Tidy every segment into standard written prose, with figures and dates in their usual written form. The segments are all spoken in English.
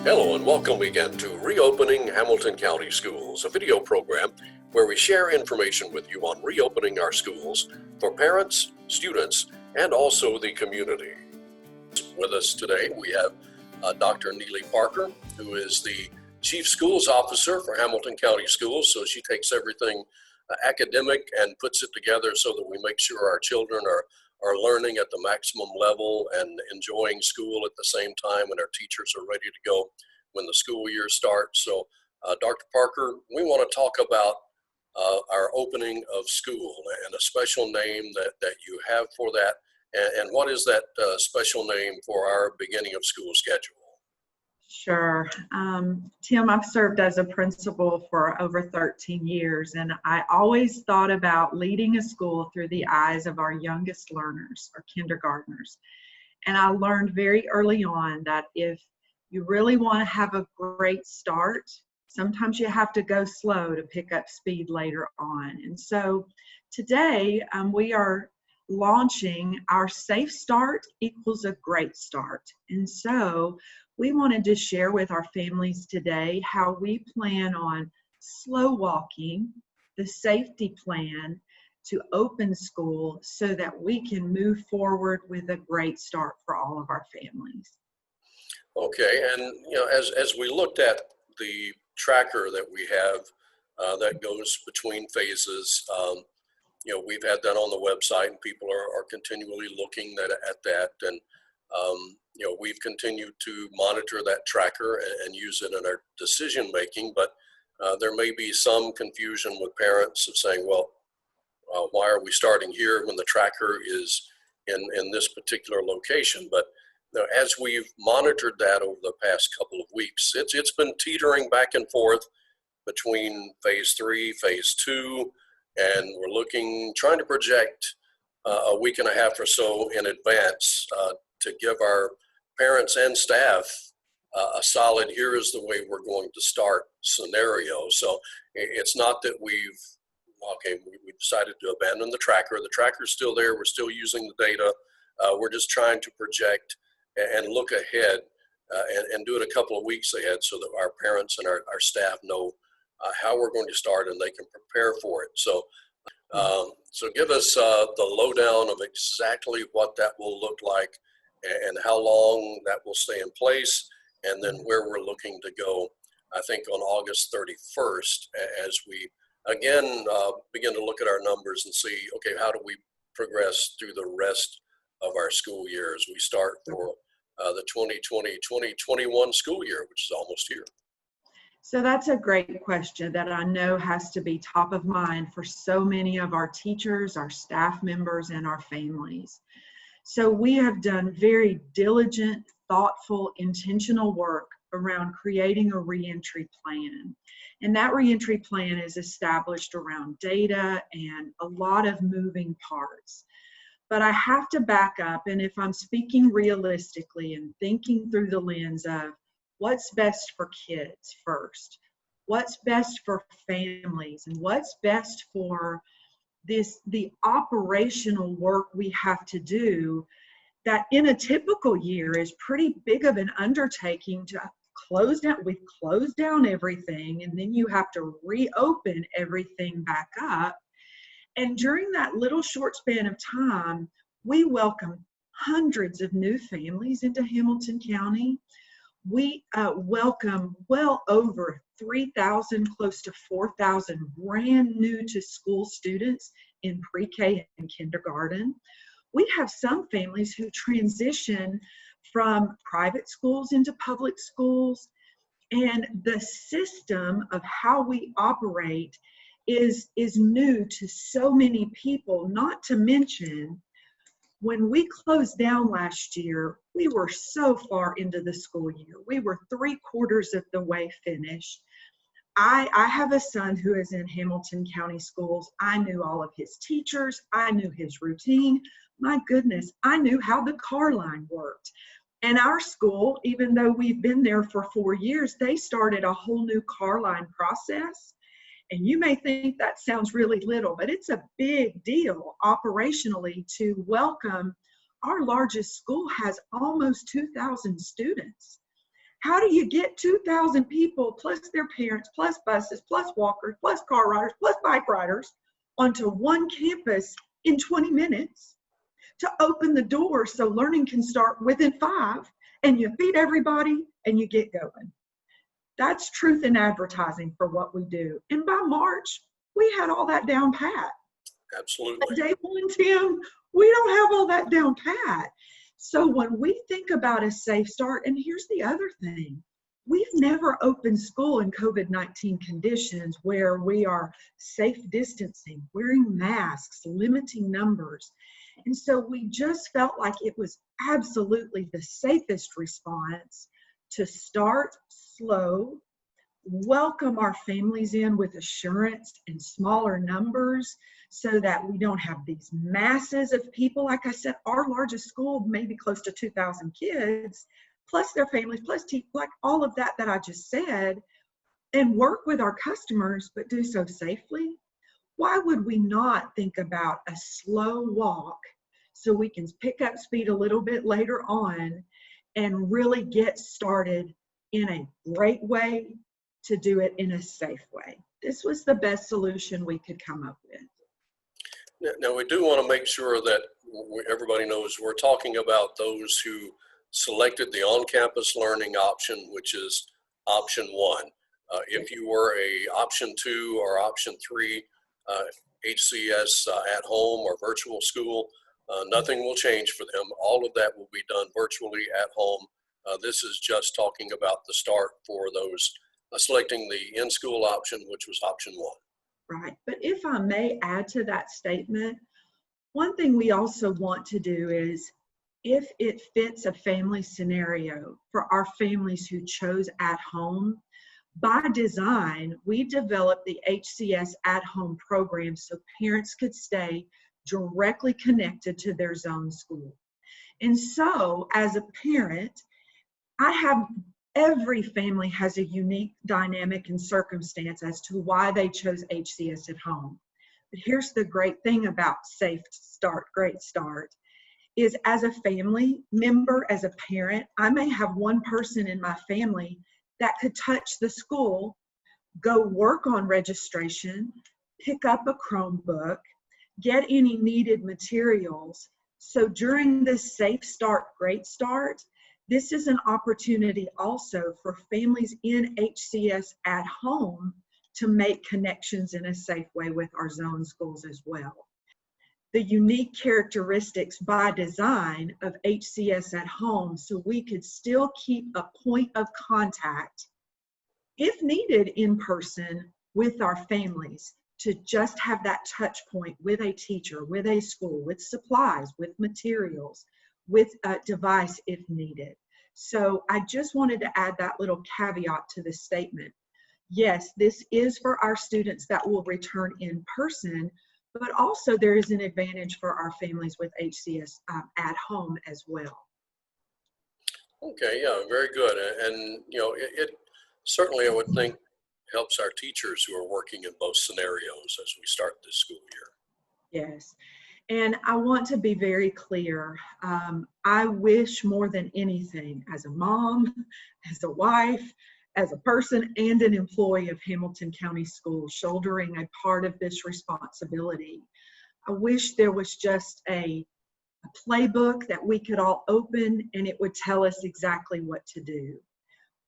Hello and welcome again to Reopening Hamilton County Schools, a video program where we share information with you on reopening our schools for parents, students, and also the community. With us today, we have Dr. Neely Parker, who is the Chief Schools Officer for Hamilton County Schools. So she takes everything academic and puts it together so that we make sure our children are learning at the maximum level and enjoying school at the same time, and our teachers are ready to go when the school year starts. So Dr. Parker, we want to talk about our opening of school and a special name that you have for that. And what is that special name for our beginning of school schedule? Sure. Tim, I've served as a principal for over 13 years, and I always thought about leading a school through the eyes of our youngest learners, or kindergartners. And I learned very early on that if you really want to have a great start, sometimes you have to go slow to pick up speed later on. And so today we are launching our Safe Start Equals a Great Start. And so we wanted to share with our families today how we plan on slow walking the safety plan to open school so that we can move forward with a great start for all of our families. Okay, and as we looked at the tracker that we have that goes between phases, we've had that on the website, and people are continually looking at that, and we've continued to monitor that tracker and use it in our decision making, but there may be some confusion with parents of saying, well, why are we starting here when the tracker is in this particular location? But as we've monitored that over the past couple of weeks, it's been teetering back and forth between phase 3, phase 2, and we're trying to project a week and a half or so in advance to give our parents and staff a solid, here is the way we're going to start scenario. So it's not that we decided to abandon the tracker. The tracker's still there. We're still using the data. We're just trying to project and look ahead and do it a couple of weeks ahead so that our parents and our staff know how we're going to start and they can prepare for it. So give us the lowdown of exactly what that will look like and how long that will stay in place, and then where we're looking to go, I think, on August 31st, as we again begin to look at our numbers and see, okay, how do we progress through the rest of our school year as we start for the 2020-2021 school year, which is almost here. So that's a great question that I know has to be top of mind for so many of our teachers, our staff members, and our families. So we have done very diligent, thoughtful, intentional work around creating a reentry plan. And that reentry plan is established around data and a lot of moving parts. But I have to back up, and if I'm speaking realistically and thinking through the lens of what's best for kids first, what's best for families, and what's best for the operational work we have to do, that in a typical year is pretty big of an undertaking to close down. We've closed down everything, and then you have to reopen everything back up. And during that little short span of time, we welcome hundreds of new families into Hamilton County. We welcome well over 3,000, close to 4,000 brand new to school students in pre-K and kindergarten. We have some families who transition from private schools into public schools, and the system of how we operate is new to so many people, not to mention when we closed down last year, we were so far into the school year. We were 3/4 of the way finished. I have a son who is in Hamilton County Schools. I knew all of his teachers. I knew his routine. My goodness, I knew how the car line worked. And our school, even though we've been there for 4 years, they started a whole new car line process. And you may think that sounds really little, but it's a big deal operationally to welcome. Our largest school has almost 2,000 students. How do you get 2,000 people plus their parents, plus buses, plus walkers, plus car riders, plus bike riders onto one campus in 20 minutes to open the door so learning can start within 5, and you feed everybody and you get going? That's truth in advertising for what we do. And by March, we had all that down pat. Absolutely. Day one, Tim, we don't have all that down pat. So when we think about a safe start, and here's the other thing, we've never opened school in COVID-19 conditions where we are safe distancing, wearing masks, limiting numbers. And so we just felt like it was absolutely the safest response to start slow, welcome our families in with assurance and smaller numbers so that we don't have these masses of people. Like I said, our largest school may be close to 2,000 kids, plus their families, plus like all of that I just said, and work with our customers, but do so safely. Why would we not think about a slow walk so we can pick up speed a little bit later on and really get started in a great way to do it in a safe way? This was the best solution we could come up with. Now, we do want to make sure that everybody knows we're talking about those who selected the on-campus learning option, which is option 1. If you were a option 2 or option 3, HCS at home or virtual school, nothing will change for them. All of that will be done virtually at home. This is just talking about the start for those selecting the in-school option, which was option 1. Right. But if I may add to that statement, one thing we also want to do is, if it fits a family scenario for our families who chose at home, by design, we developed the HCS at home program so parents could stay directly connected to their zone school. And so as a parent, every family has a unique dynamic and circumstance as to why they chose HCS at home. But here's the great thing about Safe Start, Great Start, is as a family member, as a parent, I may have one person in my family that could touch the school, go work on registration, pick up a Chromebook, get any needed materials. So during this Safe Start, Great Start, this is an opportunity also for families in HCS at home to make connections in a safe way with our zone schools as well. The unique characteristics by design of HCS at home, so we could still keep a point of contact, if needed in person, with our families, to just have that touch point with a teacher, with a school, with supplies, with materials, with a device if needed. So I just wanted to add that little caveat to this statement. Yes, this is for our students that will return in person, but also there is an advantage for our families with HCS at home as well. Okay, yeah, very good. And you know, it certainly, I would think, helps our teachers who are working in both scenarios as we start this school year. Yes. And I want to be very clear. I wish more than anything, as a mom, as a wife, as a person and an employee of Hamilton County Schools, shouldering a part of this responsibility, I wish there was just a playbook that we could all open and it would tell us exactly what to do.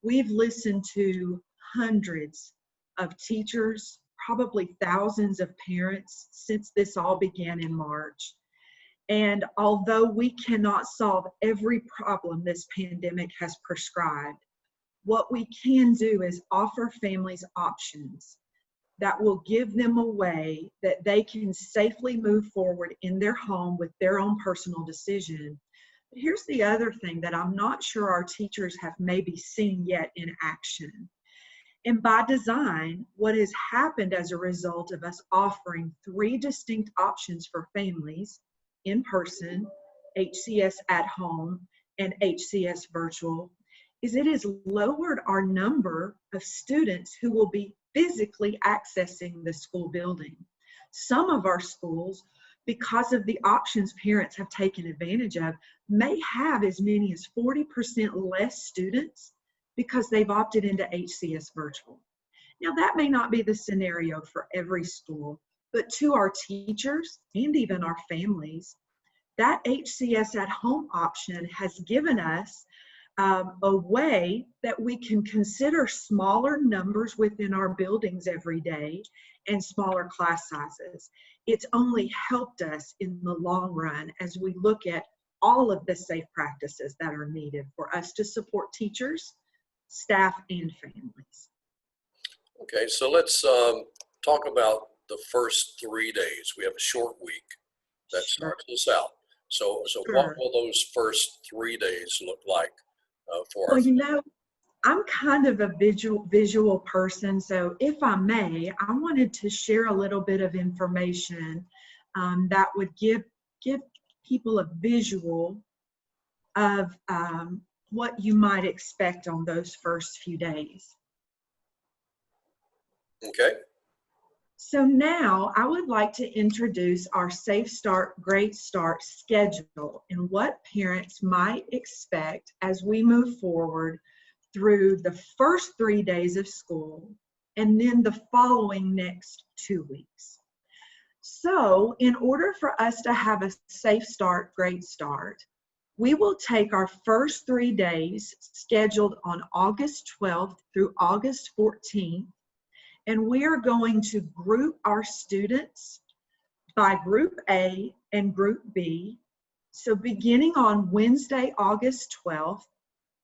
We've listened to hundreds of teachers, probably thousands of parents since this all began in March. And although we cannot solve every problem this pandemic has prescribed, what we can do is offer families options that will give them a way that they can safely move forward in their home with their own personal decision. But here's the other thing that I'm not sure our teachers have maybe seen yet in action. And by design, what has happened as a result of us offering 3 distinct options for families, in person, HCS at home, and HCS virtual, is it has lowered our number of students who will be physically accessing the school building. Some of our schools, because of the options parents have taken advantage of, may have as many as 40% less students because they've opted into HCS virtual. Now, that may not be the scenario for every school, but to our teachers and even our families, that HCS at home option has given us a way that we can consider smaller numbers within our buildings every day and smaller class sizes. It's only helped us in the long run as we look at all of the safe practices that are needed for us to support teachers, staff, and families. Okay, so let's talk about the first 3 days. We have a short week that starts us out. So what will those first 3 days look like for our Well, I'm kind of a visual person, so if I may, I wanted to share a little bit of information that would give people a visual of what you might expect on those first few days. Okay. So now I would like to introduce our Safe Start, Great Start schedule and what parents might expect as we move forward through the first 3 days of school and then the following next 2 weeks. So in order for us to have a Safe Start, Great Start, we will take our first 3 days scheduled on August 12th through August 14th, and we are going to group our students by Group A and Group B. So beginning on Wednesday, August 12th,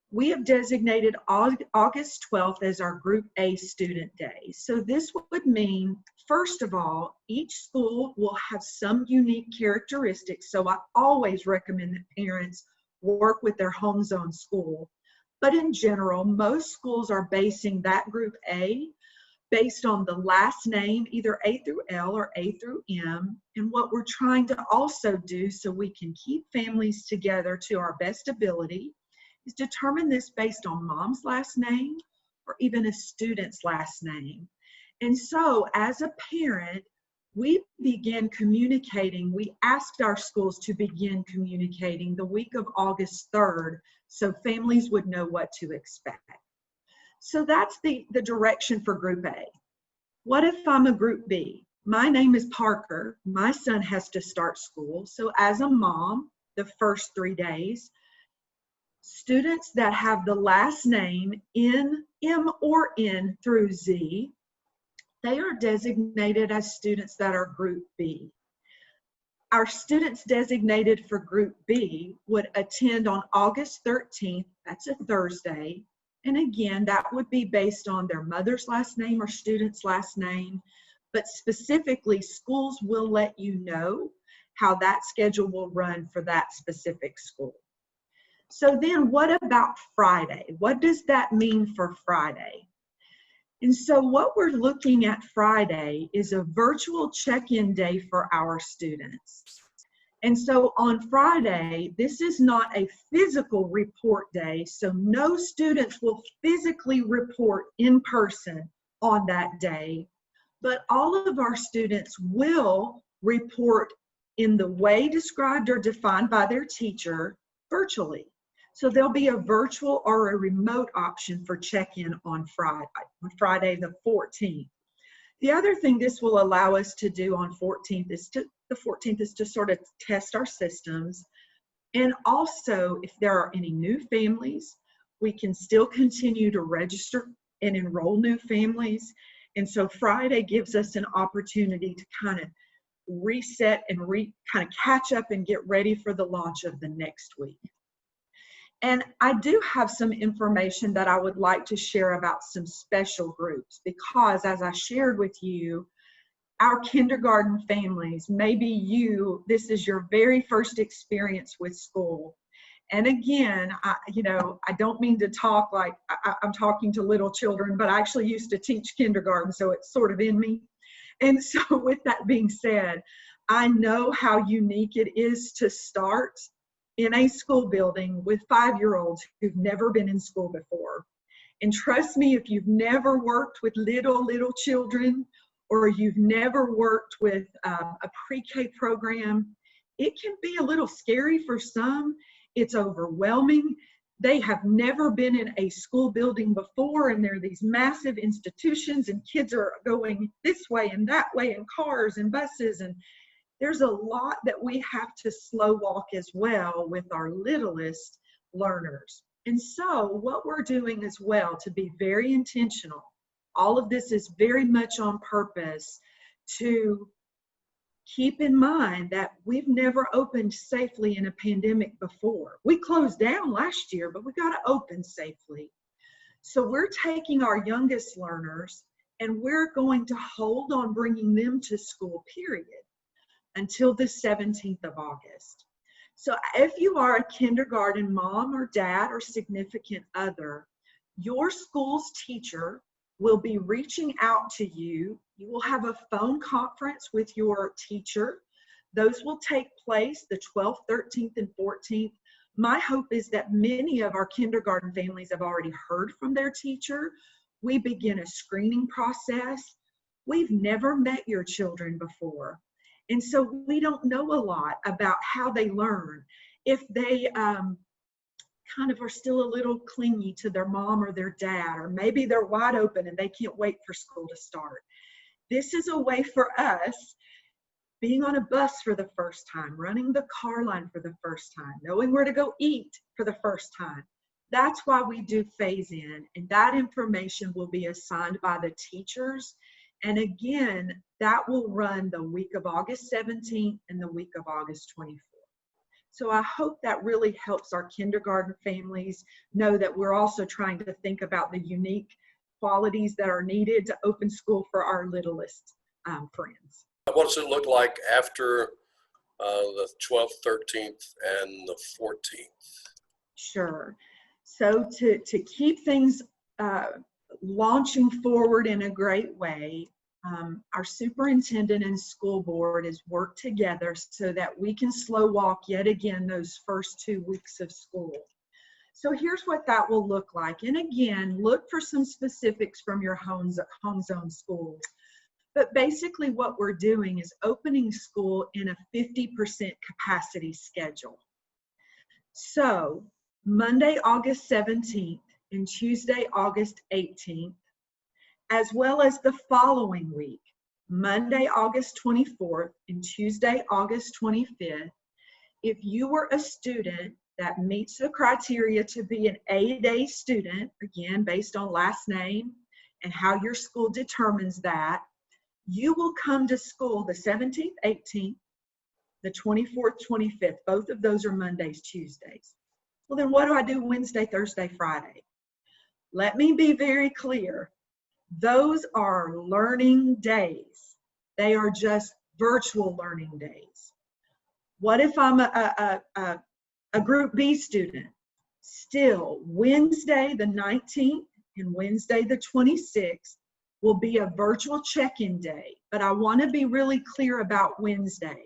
we have designated August 12th as our Group A student day. So this would mean, first of all, each school will have some unique characteristics. So I always recommend that parents work with their home zone school. But in general, most schools are basing that Group A based on the last name, either A through L or A through M. And what we're trying to also do so we can keep families together to our best ability is determine this based on mom's last name or even a student's last name. And so as a parent, we began communicating, we asked our schools to begin communicating the week of August 3rd so families would know what to expect. So that's the direction for Group A. What if I'm a Group B? My name is Parker. My son has to start school. So as a mom, the first 3 days, students that have the last name in M or N through Z, they are designated as students that are Group B. Our students designated for Group B would attend on August 13th, that's a Thursday, and again, that would be based on their mother's last name or student's last name, but specifically, schools will let you know how that schedule will run for that specific school. So then what about Friday? What does that mean for Friday? And so what we're looking at Friday is a virtual check-in day for our students. And so on Friday, this is not a physical report day, so no students will physically report in person on that day, but all of our students will report in the way described or defined by their teacher virtually. So there'll be a virtual or a remote option for check-in on Friday the 14th. The other thing this will allow us to do on the 14th is to sort of test our systems. And also, if there are any new families, we can still continue to register and enroll new families. And so Friday gives us an opportunity to kind of reset and kind of catch up and get ready for the launch of the next week. And I do have some information that I would like to share about some special groups because, as I shared with you, our kindergarten families, maybe this is your very first experience with school. And again, I don't mean to talk like I'm talking to little children, but I actually used to teach kindergarten, so it's sort of in me. And so with that being said, I know how unique it is to start in a school building with 5-year-olds who've never been in school before. And trust me, if you've never worked with little children or you've never worked with a pre-K program, it can be a little scary for some. It's overwhelming. They have never been in a school building before, and there are these massive institutions, and kids are going this way and that way, and cars and buses, and there's a lot that we have to slow walk as well with our littlest learners. And so what we're doing as well, to be very intentional, all of this is very much on purpose to keep in mind that we've never opened safely in a pandemic before. We closed down last year, but we got to open safely. So we're taking our youngest learners and we're going to hold on bringing them to school, period, until the 17th of August. So if you are a kindergarten mom or dad or significant other, your school's teacher will be reaching out to you. You will have a phone conference with your teacher. Those will take place the 12th, 13th, and 14th. My hope is that many of our kindergarten families have already heard from their teacher. We begin a screening process. We've never met your children before. And so we don't know a lot about how they learn. If they kind of are still a little clingy to their mom or their dad, or maybe they're wide open and they can't wait for school to start. This is a way for us, being on a bus for the first time, running the car line for the first time, knowing where to go eat for the first time. That's why we do phase in, and that information will be assigned by the teachers. And again, that will run the week of August 17th and the week of August 24th. So I hope that really helps our kindergarten families know that we're also trying to think about the unique qualities that are needed to open school for our littlest friends. What does it look like after the 12th, 13th, and the 14th? Sure. So to keep things launching forward in a great way, our superintendent and school board has worked together so that we can slow walk yet again those first 2 weeks of school. So here's what that will look like. And again, look for some specifics from your home zone schools. But basically what we're doing is opening school in a 50% capacity schedule. So Monday, August 17th and Tuesday, August 18th, as well as the following week, Monday, August 24th and Tuesday, August 25th, if you were a student that meets the criteria to be an A-day student, again, based on last name and how your school determines that, you will come to school the 17th, 18th, the 24th, 25th. Both of those are Mondays, Tuesdays. Well, then what do I do Wednesday, Thursday, Friday? Let me be very clear. Those are learning days. They are just virtual learning days. What if I'm a Group B student? Still, Wednesday the 19th and Wednesday the 26th will be a virtual check-in day, but I want to be really clear about Wednesday.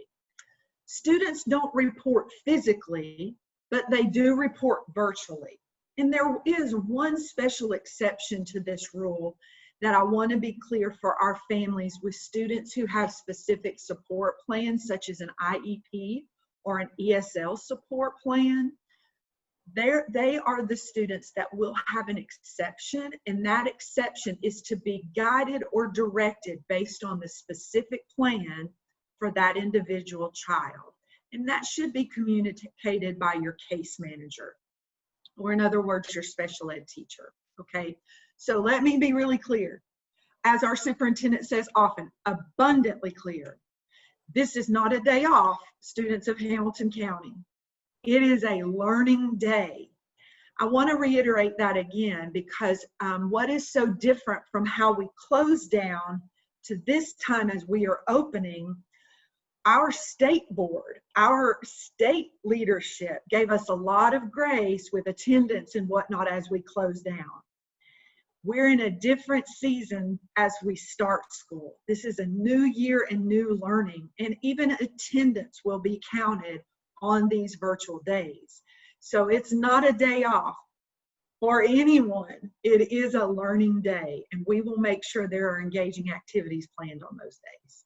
Students don't report physically, but they do report virtually. And there is one special exception to this rule that I want to be clear for our families with students who have specific support plans, such as an IEP or an ESL support plan. They are the students that will have an exception, and that exception is to be guided or directed based on the specific plan for that individual child. And that should be communicated by your case manager, or in other words, your special ed teacher, okay? So let me be really clear. As our superintendent says often, abundantly clear. This is not a day off, students of Hamilton County. It is a learning day. I want to reiterate that again because what is so different from how we close down to this time as we are opening, our state board, our state leadership gave us a lot of grace with attendance and whatnot as we close down. We're in a different season as we start school. This is a new year and new learning, and even attendance will be counted on these virtual days. So it's not a day off for anyone. It is a learning day, and we will make sure there are engaging activities planned on those days.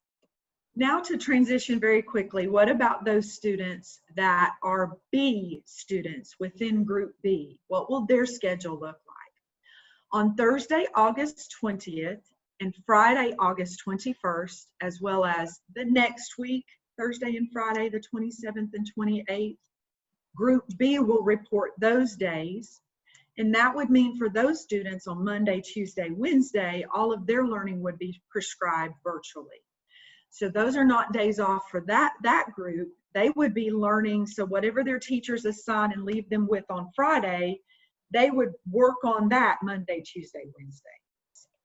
Now to transition very quickly, what about those students that are B students within Group B? What will their schedule look like? On Thursday, August 20th and Friday, August 21st, as well as the next week, Thursday and Friday, the 27th and 28th, Group B will report those days. And that would mean for those students on Monday, Tuesday, Wednesday, all of their learning would be prescribed virtually. So those are not days off for that group. They would be learning, so whatever their teachers assign and leave them with on Friday, they would work on that Monday, Tuesday, Wednesday.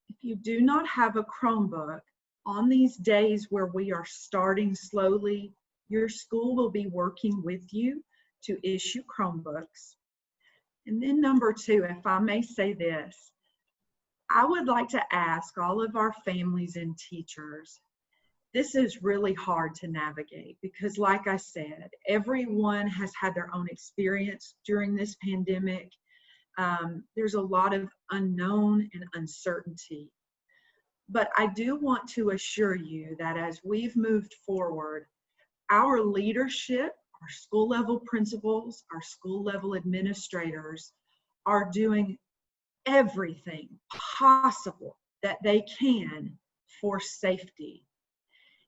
If you do not have a Chromebook, on these days where we are starting slowly, your school will be working with you to issue Chromebooks. And then number two, if I may say this, I would like to ask all of our families and teachers, this is really hard to navigate because, like I said, everyone has had their own experience during this pandemic. There's a lot of unknown and uncertainty. But I do want to assure you that as we've moved forward, our leadership, our school level principals, our school level administrators are doing everything possible that they can for safety.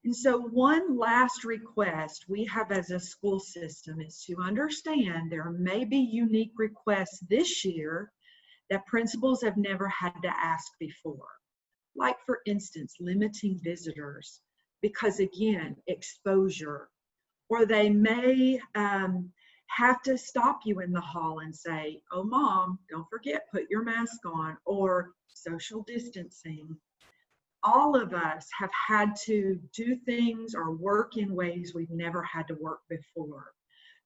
And so one last request we have as a school system is to understand there may be unique requests this year that principals have never had to ask before. Like, for instance, limiting visitors because, again, exposure. Or they may have to stop you in the hall and say, oh, Mom, don't forget, put your mask on, or social distancing. All of us have had to do things or work in ways we've never had to work before.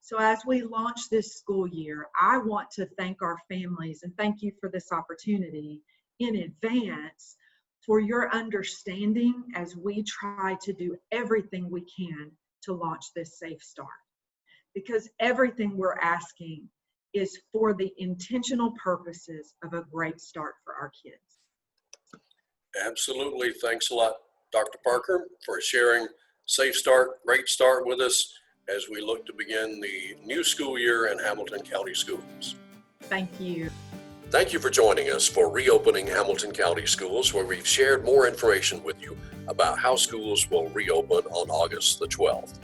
So as we launch this school year, I want to thank our families and thank you for this opportunity in advance for your understanding as we try to do everything we can to launch this Safe Start. Because everything we're asking is for the intentional purposes of a great start for our kids. Absolutely. Thanks a lot, Dr. Parker, for sharing Safe Start, Great Start with us as we look to begin the new school year in Hamilton County Schools. Thank you. Thank you for joining us for Reopening Hamilton County Schools, where we've shared more information with you about how schools will reopen on August the 12th.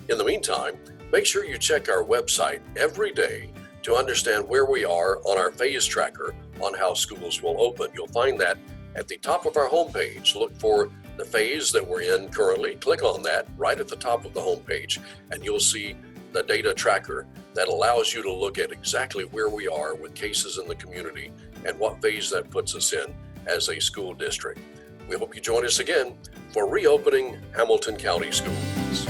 In the meantime, make sure you check our website every day to understand where we are on our phase tracker on how schools will open. You'll find that at the top of our homepage. Look for the phase that we're in currently. Click on that right at the top of the homepage, and you'll see the data tracker that allows you to look at exactly where we are with cases in the community and what phase that puts us in as a school district. We hope you join us again for Reopening Hamilton County Schools.